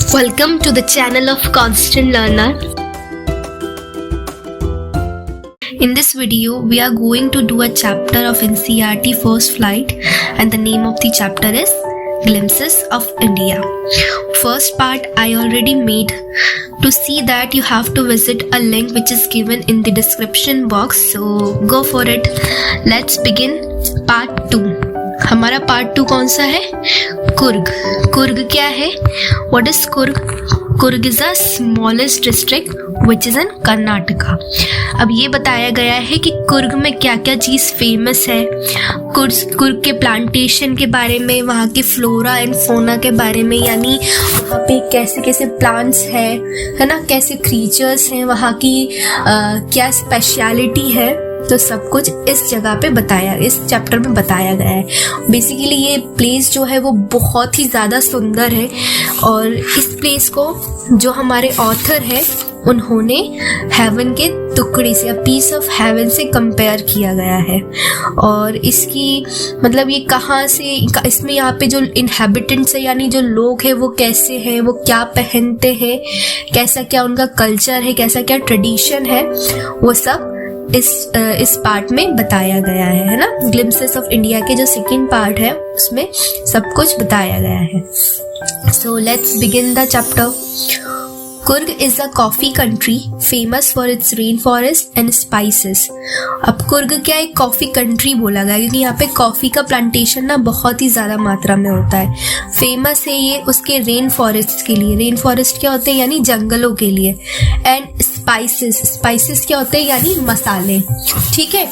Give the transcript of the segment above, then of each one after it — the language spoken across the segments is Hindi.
Welcome to the channel of Constant Learner. In this video, we are going to do a chapter of NCERT First Flight, and the name of the chapter is Glimpses of India. First part I already made. To see that, you have to visit a link which is given in the description box. So go for it. Let's begin part 2. हमारा पार्ट 2 कौन सा है? कुर्ग. कुर्ग क्या है? What is Coorg? Coorg is a smallest district which is इन कर्नाटका. अब ये बताया गया है कि कुर्ग में क्या क्या चीज़ फेमस है. कुर्ग के प्लांटेशन के बारे में, वहाँ के फ्लोरा एंड फोना के बारे में, यानी वहाँ पे कैसे कैसे प्लांट्स है ना, कैसे क्रीचर्स हैं, वहाँ की क्या स्पेशलिटी है, तो सब कुछ इस जगह पे बताया, इस चैप्टर में बताया गया है. बेसिकली ये प्लेस जो है वो बहुत ही ज़्यादा सुंदर है, और इस प्लेस को जो हमारे ऑथर है उन्होंने हेवन के टुकड़े से, पीस ऑफ हेवन से कंपेयर किया गया है. और इसकी मतलब ये कहाँ से, इसमें यहाँ पे जो इनहेबिटेंट्स है यानी जो लोग हैं वो कैसे हैं, वो क्या पहनते हैं, कैसा क्या उनका कल्चर है, कैसा क्या ट्रेडिशन है, वो सब इस पार्ट में बताया गया है ना. ग्लिम्पसेस ऑफ इंडिया के जो सेकंड पार्ट है उसमें सब कुछ बताया गया है. So let's begin the chapter. Coorg is a coffee country famous for its rain forest and spices. अब कुर्ग क्या एक कॉफी कंट्री बोला गया क्योंकि यहाँ पे कॉफी का प्लांटेशन ना बहुत ही ज्यादा मात्रा में होता है. फेमस है ये उसके रेन फॉरेस्ट के लिए. रेन फॉरेस्ट क्या होते हैं? यानी जंगलों के लिए. एंड स्पाइसेस, स्पाइसेस क्या होते हैं? यानी मसाले. ठीक है.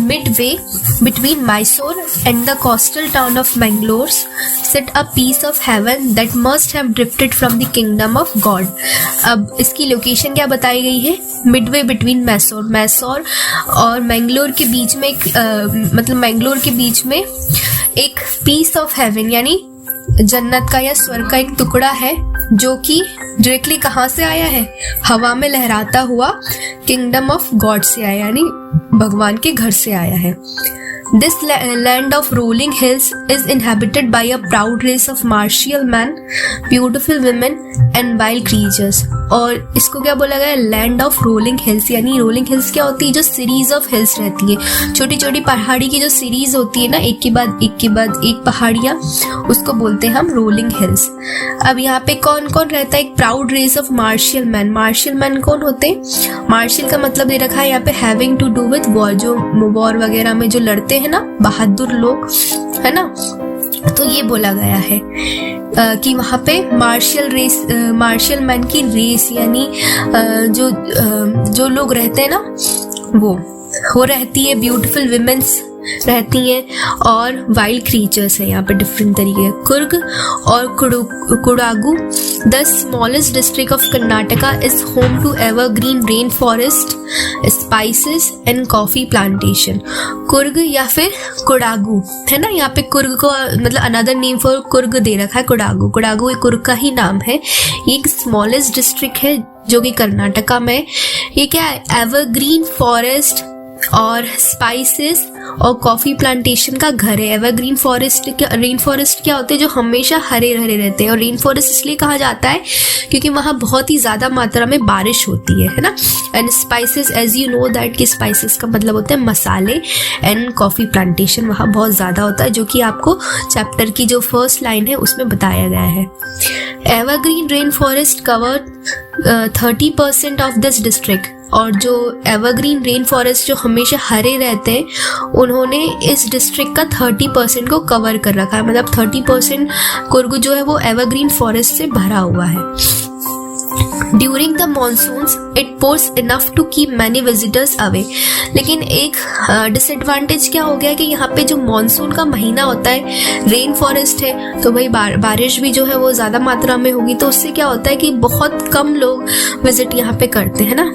Midway between Mysore and the coastal town of Mangalore sit a piece of heaven that must have drifted from the kingdom of God. अब इसकी लोकेशन क्या बताई गई है? मिडवे बिटवीन मैसूर, मैसूर और मैंगलोर के बीच में मतलब मैंगलोर के बीच में एक पीस ऑफ हेवन यानी जन्नत का या स्वर्ग का एक टुकड़ा है जो कि डायरेक्टली कहाँ से आया है? हवा में लहराता हुआ किंगडम ऑफ गॉड से आया, यानी भगवान के घर से आया है. This land of rolling hills is inhabited by a proud race of martial men, beautiful women and wild creatures. और इसको क्या बोला गया है? Land of rolling hills. यानी रोलिंग हिल्स क्या होती है? जो सीरीज ऑफ हिल्स रहती है, छोटी छोटी पहाड़ी की जो सीरीज होती है ना, एक के बाद एक के बाद एक पहाड़ियाँ, उसको बोलते हैं हम रोलिंग हिल्स. अब यहाँ पे कौन कौन रहता है? एक proud race of martial man. Martial man कौन होते हैं? मार्शियल का मतलब दे रखा है यहाँ पे having to do with war, जो वॉर वगैरह में जो लड़ते हैं ना, बहादुर लोग है ना. तो ये बोला गया है कि वहाँ पे मार्शियल मैन की रेस यानी जो लोग रहते हैं ना वो रहती है. ब्यूटीफुल विमेन्स रहती हैं और वाइल्ड क्रीचर्स है यहाँ पे डिफरेंट तरीके. कुर्ग और Kodagu the smallest district of Karnataka is home to evergreen rain forest, spices and coffee plantation. Coorg या फिर कुडागू है ना, यहाँ पे कुर्ग को मतलब अनदर नेम फॉर कुर्ग दे रखा है कुडागू. कुडागू एक कुर्ग का ही नाम है. ये एक स्मॉलेस्ट डिस्ट्रिक्ट है जो कि कर्नाटका में. ये क्या है? एवरग्रीन फॉरेस्ट और स्पाइसेस और कॉफी प्लांटेशन का घर है. एवरग्रीन फॉरेस्ट, रेन फॉरेस्ट क्या होते हैं? जो हमेशा हरे हरे रहते हैं. और रेन फॉरेस्ट इसलिए कहा जाता है क्योंकि वहाँ बहुत ही ज़्यादा मात्रा में बारिश होती है ना. And spices, as you know that कि स्पाइसेस का मतलब होता है मसाले. एंड कॉफी प्लांटेशन वहाँ बहुत ज़्यादा होता है, जो कि आपको चैप्टर की जो फर्स्ट लाइन है उसमें बताया गया है. Evergreen rain forest cover 30% of this district. और जो एवरग्रीन रेन फॉरेस्ट जो हमेशा हरे रहते हैं उन्होंने इस डिस्ट्रिक्ट का 30% को कवर कर रखा है. मतलब 30% कुर्ग जो है वो एवरग्रीन फॉरेस्ट से भरा हुआ है. During the monsoons it pours enough to keep many visitors away. लेकिन एक डिसएडवांटेज क्या हो गया कि यहाँ पे जो मानसून का महीना होता है, रेन फॉरेस्ट है, तो भाई बारिश भी जो है वो ज़्यादा मात्रा में होगी. तो उससे क्या होता है कि बहुत कम लोग विजिट यहाँ पे करते हैं ना,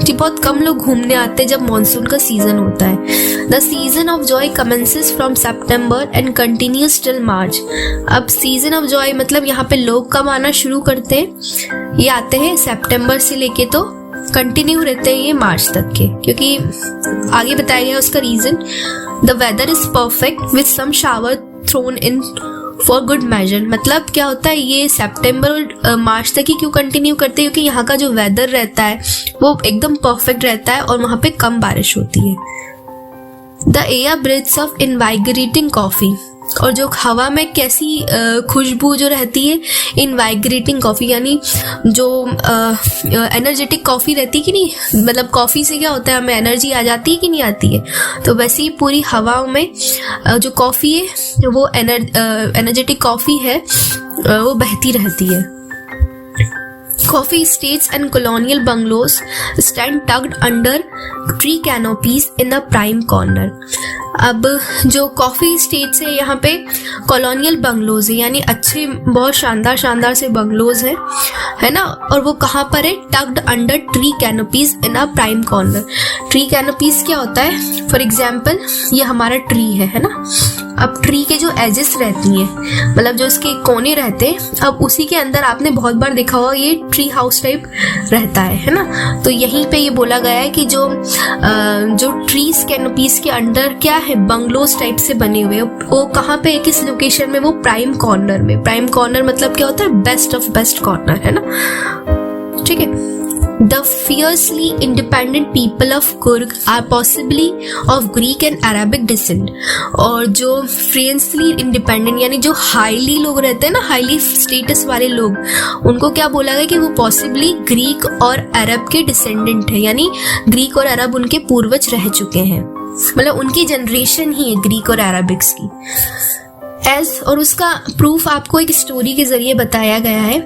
कि बहुत कम लोग घूमने आते हैं जब मानसून का सीजन होता है. The season of Joy commences from September and continues till March. अब सीजन ऑफ जॉय मतलब यहाँ पे लोग कब आना शुरू करते हैं? ये आते हैं सितंबर से लेके तो कंटिन्यू रहते हैं ये मार्च तक के, क्योंकि आगे बताया गया उसका reason. The weather is perfect with some shower thrown in for good measure. मतलब क्या होता है, ये सितंबर और मार्च तक ही क्यों कंटिन्यू करते हैं, क्योंकि यहाँ का जो वेदर रहता है वो एकदम परफेक्ट रहता है और वहाँ पे कम बारिश होती है। The air breathes of invigorating coffee, और जो हवा में कैसी खुशबू जो रहती है, इनवाइग्रेटिंग कॉफ़ी, यानी जो एनर्जेटिक कॉफ़ी रहती है कि नहीं, मतलब कॉफ़ी से क्या होता है, हमें एनर्जी आ जाती है कि नहीं आती है, तो वैसे ही पूरी हवाओं में जो कॉफ़ी है वो एनर्जेटिक कॉफ़ी है वो बहती रहती है। Coffee estates and colonial bungalows stand tucked under tree canopies in a prime corner. अब जो कॉफ़ी स्टेट्स है यहाँ पे कॉलोनियल बंगलोज है, यानी अच्छे बहुत शानदार से बंगलोज हैं, है ना, और वो कहाँ पर है, tucked under tree canopies in a prime corner. Tree canopies क्या होता है, फॉर एग्जाम्पल ये हमारा ट्री है ना, अब ट्री के जो एजेस रहती हैं, मतलब जो इसके कोने रहते हैं, अब उसी के अंदर आपने बहुत बार देखा होगा ये ट्री हाउस टाइप रहता है ना, तो यहीं पे ये बोला गया है कि जो ट्रीज कैनोपीज के अंडर क्या है, बंगलोज टाइप से बने हुए, वो कहाँ पे है, किस लोकेशन में, वो प्राइम कॉर्नर में। प्राइम कॉर्नर मतलब क्या होता है, बेस्ट ऑफ बेस्ट कॉर्नर, है ना, ठीक है। The fiercely independent people of Kurg are possibly of Greek and Arabic descent. और जो fiercely independent यानी जो हाईली लोग रहते हैं ना, हाईली स्टेटस वाले लोग, उनको क्या बोला गया कि वो possibly ग्रीक और अरब के डिसेंडेंट है, यानी ग्रीक और अरब उनके पूर्वज रह चुके हैं, मतलब उनकी जनरेशन ही है ग्रीक और अरबिक्स की। और उसका प्रूफ आपको एक स्टोरी के जरिए बताया गया है।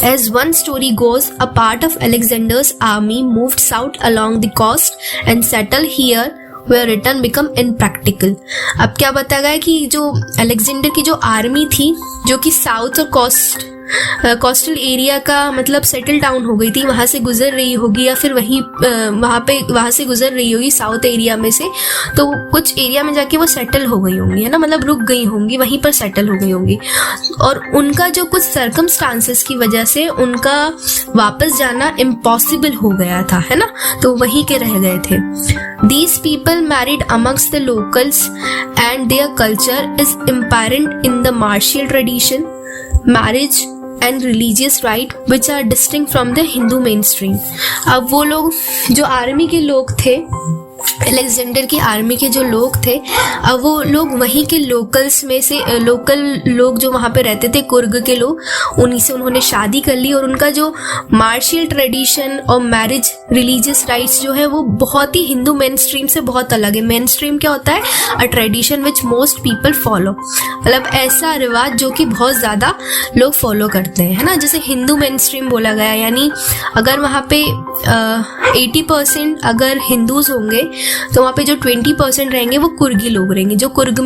As one story goes, a part of Alexander's army moved south along the coast and settle here where return become impractical. अब क्या बताया गया कि जो अलेक्जेंडर की जो आर्मी थी, जो कि साउथ और कोस्टल एरिया का मतलब सेटल डाउन हो गई थी, वहां से गुजर रही होगी, या फिर वहां से गुजर रही होगी साउथ एरिया में से, तो कुछ एरिया में जाके वो सेटल हो गई होंगी, है ना, मतलब रुक गई होंगी, वहीं पर सेटल हो गई होंगी, और उनका जो कुछ सर्कमस्टांसेस की वजह से उनका वापस जाना इम्पॉसिबल हो गया था, है ना, तो वहीं के रह गए थे। These people married amongst the locals and their culture is apparent in the martial tradition, marriage and religious rite which are distinct from the Hindu mainstream. अब वो लोग जो आर्मी के लोग थे, अलेक्जेंडर की आर्मी के जो लोग थे, अब वो लोग वहीं के लोकल्स में से, लोकल लोग जो वहाँ पे रहते थे, कुर्ग के लोग, उन्हीं से उन्होंने शादी कर ली, और उनका जो मार्शियल ट्रेडिशन और मैरिज रिलीजियस राइट्स जो है वो बहुत ही हिंदू मेन स्ट्रीम से बहुत अलग है। मेन स्ट्रीम क्या होता है, अ tradition which most people follow, मतलब ऐसा रिवाज जो कि बहुत ज़्यादा लोग फॉलो करते हैं, है ना, जैसे हिंदू मेन स्ट्रीम बोला गया, यानी अगर वहाँ पे 80% अगर हिंदूज होंगे तो वहाँ पे जो 20% रहेंगे वो कुर्गी लोग रहेंगे, जो कुर्ग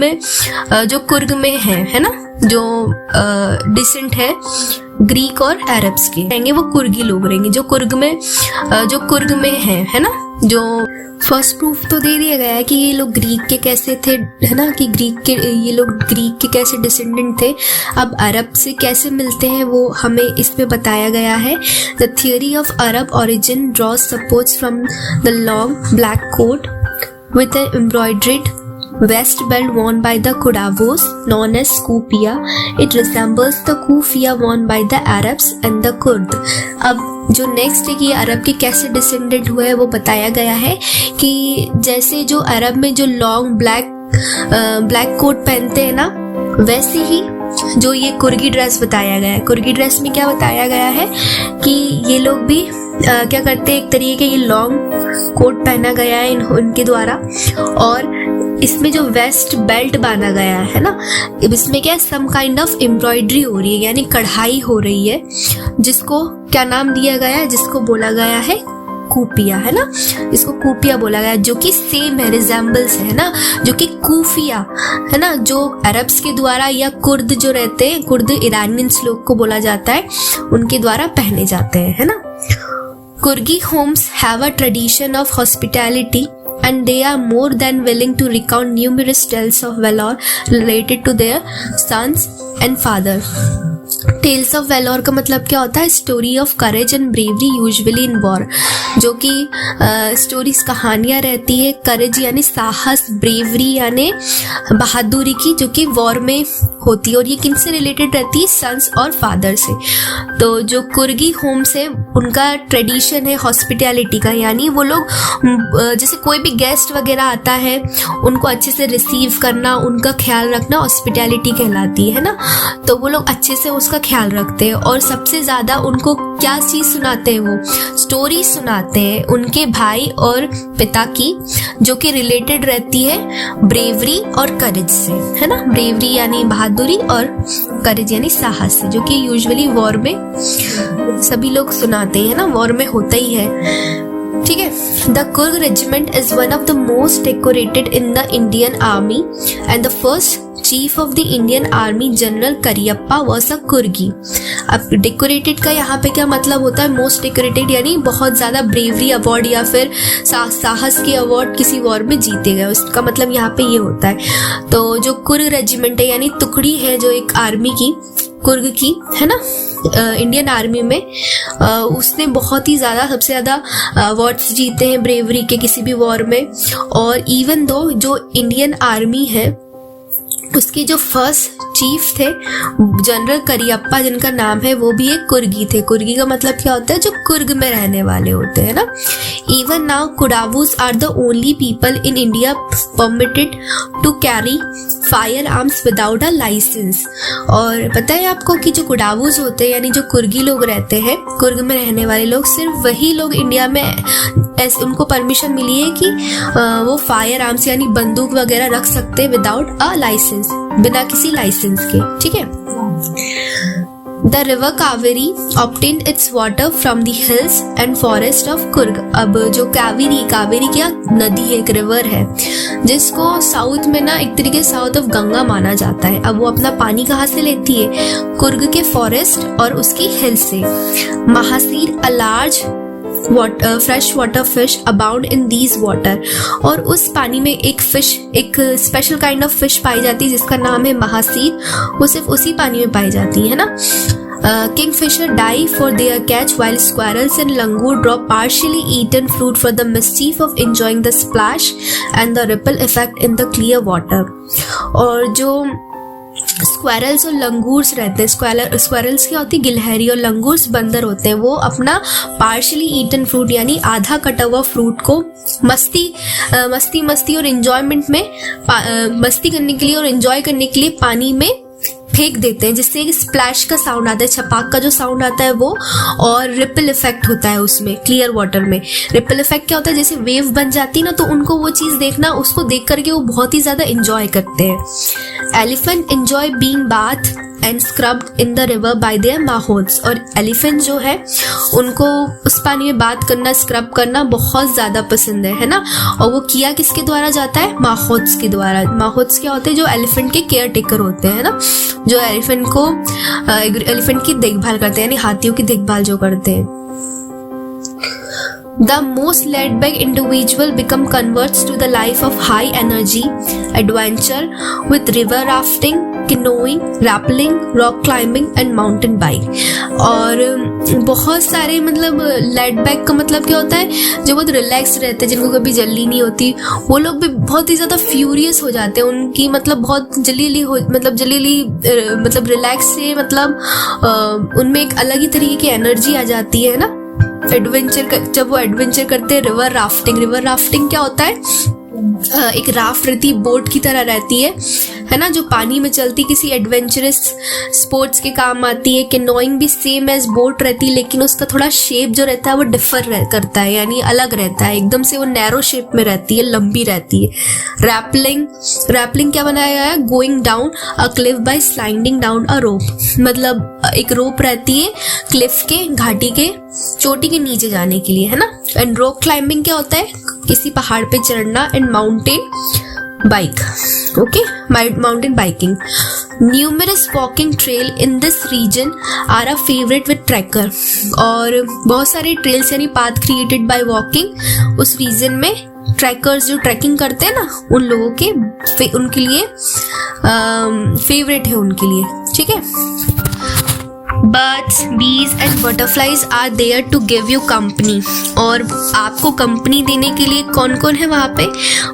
में है ना, जो डिसेंट है ग्रीक और अरब्स के रहेंगे, वो कुर्गी लोग रहेंगे, जो कुर्ग में है ना। जो फर्स्ट प्रूफ तो दे दिया गया है कि ये लोग ग्रीक के कैसे थे, है ना, कि ये लोग ग्रीक के कैसे डिसेंडेंट थे। अब अरब से कैसे मिलते हैं वो हमें इसमें बताया गया है। The theory of Arab origin draws supports from the long black coat with an embroidered vest belt worn by the Qudavos known as kufia. It resembles the kufia worn by the Arabs and the Kurd. अब जो नेक्स्ट है कि अरब के कैसे डिसेंडेंट हुए हैं वो बताया गया है कि जैसे जो अरब में जो लॉन्ग ब्लैक कोट पहनते हैं ना, वैसे ही जो ये कुर्गी ड्रेस बताया गया है। कुर्गी ड्रेस में क्या बताया गया है कि ये लोग भी क्या करते हैं, एक तरीके के ये लॉन्ग कोट पहना गया है उनके द्वारा, और इसमें जो वेस्ट बेल्ट बांधा गया है ना, इसमें क्या सम काइंड ऑफ एम्ब्रॉयडरी हो रही है, यानी कढ़ाई हो रही है, जिसको क्या नाम दिया गया है, जिसको बोला गया है कूपिया, है ना, इसको कूपिया बोला गया, जो कि सेम है, रिजेंबल्स है ना, जो कि कूफिया है ना, जो अरब्स के द्वारा या कुर्द जो रहते हैं, कुर्द ईरानियंस लोग को बोला जाता है, उनके द्वारा पहने जाते हैं, है ना। कुर्गी homes have a tradition of hospitality and they are more than willing to recount numerous tales of valor related to their sons and father. Tales of valour का मतलब क्या होता है? Story of courage and bravery usually in war, जो कि स्टोरीज कहानियाँ रहती है करेज यानी साहस, ब्रेवरी यानी बहादुरी की, जो कि वॉर में होती है। और ये किन से रिलेटेड रहती है? सन्स और फादर से। तो जो कुर्गी होम्स है उनका ट्रेडिशन है हॉस्पिटैलिटी का, यानी वो लोग जैसे कोई भी गेस्ट वगैरह आता है उनको अच्छे से रिसीव करना, उनका ख्याल रखना हॉस्पिटैलिटी कहलाती है ना। तो वो लोग अच्छे से उसका ख्याल रखते हैं और सबसे ज़्यादा उनको क्या चीज़ सुनाते हैं? वो स्टोरी सुनाते हैं उनके भाई और पिता की, जो कि रिलेटेड रहती है ब्रेवरी और करेज से, है ना। ब्रेवरी यानी बहादुरी और करेज यानी साहस से, जो कि यूजुअली वॉर में सभी लोग सुनाते हैं ना, वॉर में होता ही है, ठीक है। The Coorg regiment is one of the most decorated in the Indian army and the first chief of the Indian army general Cariappa was a Coorgi. अब डेकोरेटेड का यहाँ पे क्या मतलब होता है? मोस्ट डेकोरेटेड यानी बहुत ज़्यादा ब्रेवरी अवार्ड या फिर साहस के अवार्ड किसी वॉर में जीते गए, उसका मतलब यहाँ पे ये होता है। तो जो कुर्ग रेजिमेंट है यानी टुकड़ी है जो एक आर्मी की, कुर्ग की, है ना, इंडियन आर्मी में, उसने बहुत ही ज़्यादा सबसे ज़्यादा अवार्ड्स जीते हैं ब्रेवरी के किसी भी वॉर में। और इवन दो जो इंडियन आर्मी है उसके जो फर्स्ट चीफ थे जनरल करियप्पा जिनका नाम है, वो भी एक कुर्गी थे। कुर्गी का मतलब क्या होता है? जो कुर्ग में रहने वाले होते हैं ना। Even now Kodavas are the only people in India permitted to carry fire arms without a licence. और पता है आपको कि जो कुडावूज होते हैं यानी जो कुर्गी लोग रहते हैं, कुर्ग में रहने वाले लोग, सिर्फ वही लोग इंडिया में ऐसे उनको परमिशन मिली है कि वो फायर आर्म्स यानी बंदूक वगैरह रख सकते हैं विदाउट अ लाइसेंस, बिना किसी लाइसेंस के, ठीक है। The river Kaveri obtained its water from the hills and forest of Kurg। अब जो कावेरी क्या नदी है, एक रिवर है जिसको साउथ में ना एक तरीके साउथ ऑफ गंगा माना जाता है। अब वो अपना पानी कहाँ से लेती है? कुर्ग के फॉरेस्ट और उसकी हिल से। Mahseer a large fresh water fish abound in these water. और उस पानी में एक फिश, एक स्पेशल काइंड ऑफ फिश पाई जाती है जिसका नाम है महासीर, वो सिर्फ उसी पानी में पाई जाती है ना। Kingfisher die for their catch while squirrels and langur drop partially eaten fruit for the mischief of enjoying the splash and the ripple effect in the clear water। और जो स्क्वायरल्स और लंगूर्स रहते हैं, स्क्वायरल्स क्या होती है? गिलहरी, और लंगूर्स बंदर होते हैं। वो अपना पार्शली ईटन फ्रूट यानी आधा कटा हुआ फ्रूट को मस्ती और एंजॉयमेंट में मस्ती करने के लिए और एंजॉय करने के लिए पानी में फेंक देते हैं, जिससे एक स्प्लैश का साउंड आता है, छपाक का जो साउंड आता है वो, और रिपल इफेक्ट होता है उसमें क्लियर वाटर में। रिपल इफेक्ट क्या होता है? जैसे वेव बन जाती है ना, तो उनको वो चीज़ देखना, उसको देख करके वो बहुत ही ज़्यादा इंजॉय करते हैं। Elephant enjoy being bath and scrubbed in the river by their mahouts. और एलिफेंट जो है उनको उस पानी में बात करना, स्क्रब करना बहुत ज़्यादा पसंद है ना। और वो किया किसके द्वारा जाता है? माहौल्स के द्वारा। माहौल्स क्या होते हैं? जो एलिफेंट के केयर टेकर होते हैं ना, जो एलिफेंट की देखभाल करते हैं, यानी हाथियों की देखभाल जो करते हैं। The most laid-back individual become converts to the life of high energy adventure with river rafting, canoeing, rappelling, rock climbing and mountain bike। और बहुत सारे मतलब लेड बैक का मतलब क्या होता है? जो बहुत रिलैक्स रहते हैं, जिनको कभी जल्दी नहीं होती, वो लोग भी बहुत ही ज़्यादा फ्यूरियस हो जाते हैं। उनकी मतलब बहुत जल्दी मतलब रिलैक्स से मतलब उनमें एक अलग ही तरीके की एनर्जी आ जाती है ना। जब वो एडवेंचर करते हैं, रिवर राफ्टिंग क्या होता है? एक राफ्ट रहती, बोट की तरह रहती है ना, जो पानी में चलती, किसी एडवेंचरस स्पोर्ट्स के काम आती है। कैनोइंग भी सेम एज बोट रहती है, लेकिन उसका थोड़ा शेप जो रहता है वो डिफर करता है, यानी अलग रहता है, एकदम से वो नैरो शेप में रहती है, लंबी रहती है। रैपलिंग क्या बनाया गया है? Going down a cliff by sliding down a rope. मतलब एक रोप रहती है क्लिफ के, घाटी के चोटी के नीचे जाने के लिए, है ना। एंड रॉक क्लाइंबिंग क्या होता है? किसी पहाड़ पे चढ़ना। And mountain biking. Numerous walking trail in this region are a favorite with trekker। और बहुत सारे ट्रेल्स यानी पाथ क्रिएटेड बाय वॉकिंग उस रीजन में ट्रैकर्स जो ट्रैकिंग करते हैं ना, उन लोगों के उनके लिए फेवरेट है उनके लिए, ठीक है। Birds, bees and butterflies are there to give you company. और आपको कंपनी देने के लिए कौन कौन है वहाँ पे?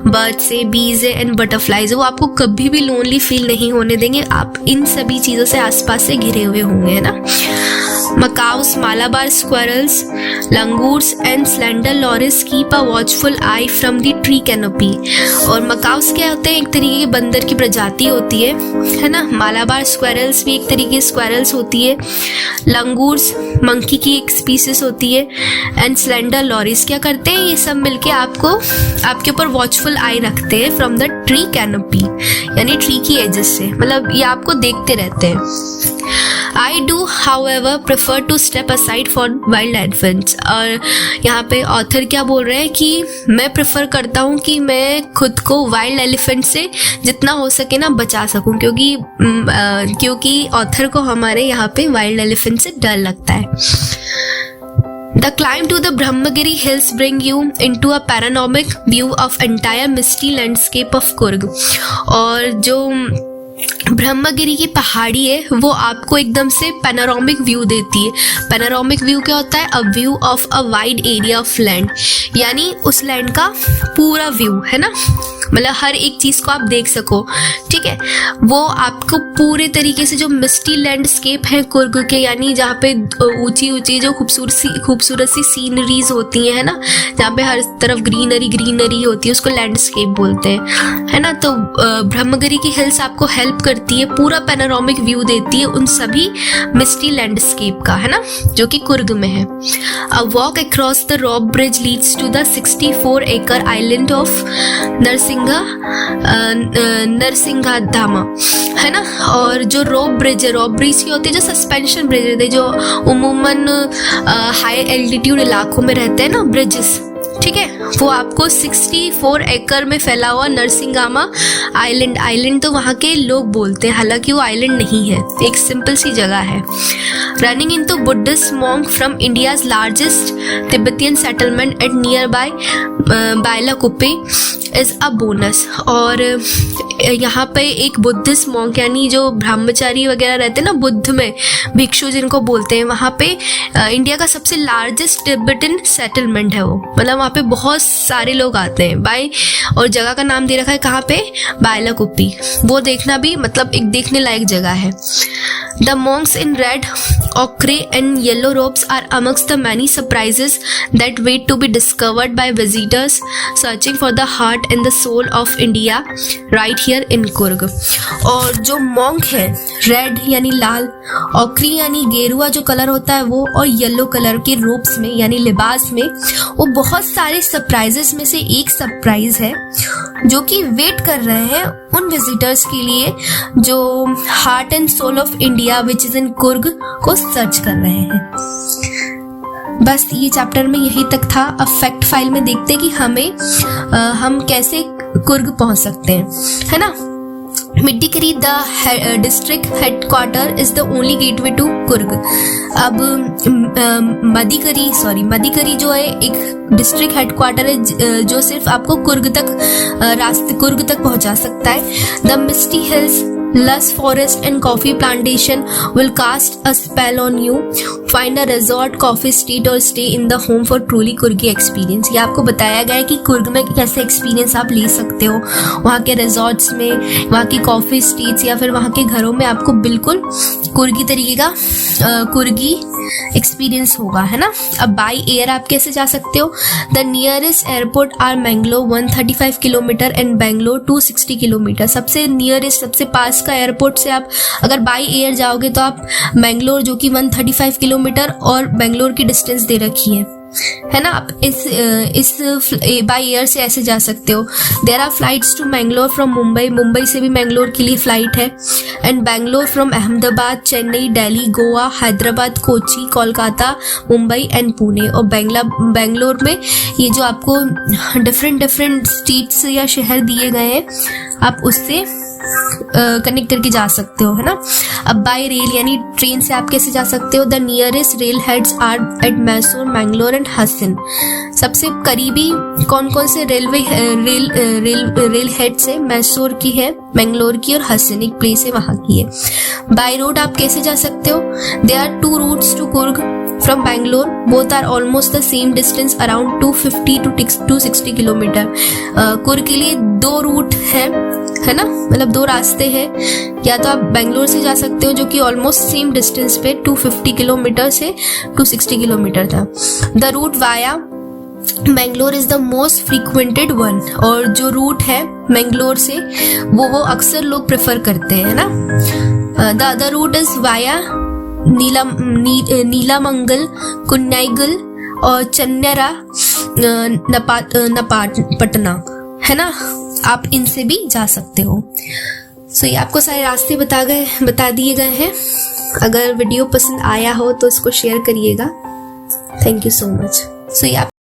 बर्ड्स है, बीज है एंड बटरफ्लाइज है। वो आपको कभी भी लोनली फील नहीं होने देंगे। आप इन सभी चीज़ों से आसपास से घिरे हुए होंगे, है ना। Macaws, Malabar squirrels, langurs and slender loris keep a watchful eye from the tree canopy। और मकाउस क्या होते हैं? एक तरीके के बंदर की प्रजाति होती है ना। मालाबार स्क्वायरल्स भी एक तरीके की स्क्वायरल्स होती है। लंगूर्स मंकी की एक स्पीसीज होती है। एंड स्लेंडर लॉरिस क्या करते हैं? ये सब मिलके आपके ऊपर वॉचफुल आई रखते हैं फ्रॉम द ट्री कैनोपी, यानी ट्री की एजेस से, मतलब ये आपको देखते रहते हैं। I do, however, prefer to step aside for wild elephants। और यहाँ पे ऑथर क्या बोल रहे हैं कि मैं प्रेफर करता हूँ कि मैं खुद को वाइल्ड एलिफेंट से जितना हो सके ना बचा सकूँ, क्योंकि ऑथर को हमारे यहाँ पे वाइल्ड एलिफेंट से डर लगता है। The climb to the Brahmagiri hills bring you into a panoramic view of entire misty landscape of Coorg। और जो ब्रह्मगिरी की पहाड़ी है वो आपको एकदम से पैनोरामिक व्यू देती है। पैनोरामिक व्यू क्या होता है? A view of a wide area of land, यानी उस लैंड का पूरा व्यू, है ना, मतलब हर एक चीज़ को आप देख सको, ठीक है। वो आपको पूरे तरीके से जो मिस्टी लैंडस्केप है कुर्ग के, यानी जहाँ पे ऊंची ऊंची जो खूबसूरत सी सीनरीज होती हैं, है ना, जहाँ पे हर तरफ ग्रीनरी होती है, उसको लैंडस्केप बोलते हैं, है ना। तो ब्रह्मगिरी की हिल्स आपको हेल्प करती है, पूरा पैनोरामिक व्यू देती है उन सभी मिस्टी लैंडस्केप का, है ना, जो कि कुर्ग में है। A walk across the rock bridge leads to the 64 acre island of नरसिंघाधामा, है ना। और जो रॉक ब्रिज की होती है, जो सस्पेंशन ब्रिज होते हैं, जो उमूमन हाई एल्टीट्यूड इलाकों में रहते हैं ना ब्रिजेस, ठीक है, वो आपको 64 एकड़ में फैला हुआ नरसिंघामा आइलैंड तो वहाँ के लोग बोलते हैं, हालांकि वो आइलैंड नहीं है, एक सिंपल सी जगह है। Running into Buddhist monk from India's largest Tibetan settlement at nearby Bylakuppe is a bonus. और यहाँ पे एक बुद्धिस्ट मॉन्क, यानी जो ब्रह्मचारी वगैरह रहते हैं ना, बुद्ध में भिक्षु जिनको बोलते हैं, वहाँ पे इंडिया का सबसे लार्जेस्ट तिब्बतन सेटलमेंट है वो, मतलब वहाँ पे बहुत सारे लोग आते हैं और जगह का नाम दे रखा है कहाँ पे? बायलाकुप्पी। वो देखना भी मतलब एक देखने लायक जगह है। The monks in red, ochre and yellow robes are amongst the many surprises that wait to be discovered by visitors searching for the heart and the soul of India right here in Coorg। और जो monk है, रेड यानी लाल, ऑक्री यानी गेरुआ जो कलर होता है वो, और येलो कलर के रोब्स में यानी लिबास में, वो बहुत सारे सरप्राइजेस में से एक सरप्राइज है जो कि वेट कर रहे हैं उन विजिटर्स के लिए जो heart and soul of India which is in Coorg को सर्च कर रहे हैं। बस ये चैप्टर में यही तक था। अब फैक्ट फाइल में देखते हैं कि हम कैसे कुर्ग पहुंच सकते हैं, है ना। Madikeri the district headquarter is the only gateway to Coorg. अब मदीकरी जो है एक डिस्ट्रिक्ट हेडक्वार्टर है जो सिर्फ आपको कुर्ग तक पहुंचा सकता है। The misty hills, lush forest and coffee plantation will cast a spell on you. Find a resort, coffee street or stay in the home for truly कुर्गी experience। ये आपको बताया गया है कि कुर्ग में कैसे एक्सपीरियंस आप ले सकते हो। वहाँ के रिजॉर्ट्स में, वहाँ की कॉफी स्ट्रीट्स या फिर वहाँ के घरों में आपको बिल्कुल कुर्गी तरीके का कुर्गी एक्सपीरियंस होगा, है ना। अब बाई एयर आप कैसे जा सकते हो? The nearest airport are Mangalore 135 kilometre and Bangalore 260 kilometre. सबसे नियरेस्ट, सबसे पास का एयरपोर्ट से आप अगर बाई एयर जाओगे तो आप मैंगलोर जो कि 135 किलोमीटर और बेंगलोर की डिस्टेंस दे रखी है ना। आप इस बाई एयर से ऐसे जा सकते हो। There are flights to Mangalore from Mumbai से भी मैंगलोर के लिए फ्लाइट है। And Bangalore from Ahmedabad, Chennai, Delhi, Goa, Hyderabad, Kochi, Kolkata, Mumbai and Pune. और बेंगलोर में ये जो आपको डिफरेंट स्टेट्स या शहर दिए गए हैं, आप उससे कनेक्ट करके जा सकते हो, है ना। अब बाय रेल यानी ट्रेन से आप कैसे जा सकते हो? The nearest rail heads are at Mysore, Mangalore and Hassan. सबसे करीबी कौन कौन से रेल हेड्स है? मैसूर की है, मैंगलोर की और हसन एक प्लेस है वहां की है। बाय रोड आप कैसे जा सकते हो? There are 2 routes to Coorg from Bangalore. Both are almost the same distance, around 250 to 260 kilometre. Coorg के लिए 2 रूट है ना, मतलब 2 रास्ते हैं। या तो आप बैंगलोर से जा सकते हो जो कि ऑलमोस्ट सेम डिस्टेंस पे 250 किलोमीटर से 260 किलोमीटर था। The root via Mangalore is the most frequented one, और जो रूट है मैंगलोर से वो अक्सर लोग प्रेफर करते हैं, है ना। The other route is via Nelamangala, Kunigal और चन्नेरा पटना, है ना। आप इनसे भी जा सकते हो। सो ये आपको सारे रास्ते बता दिए गए हैं। अगर वीडियो पसंद आया हो तो इसको शेयर करिएगा। Thank you so much. So ये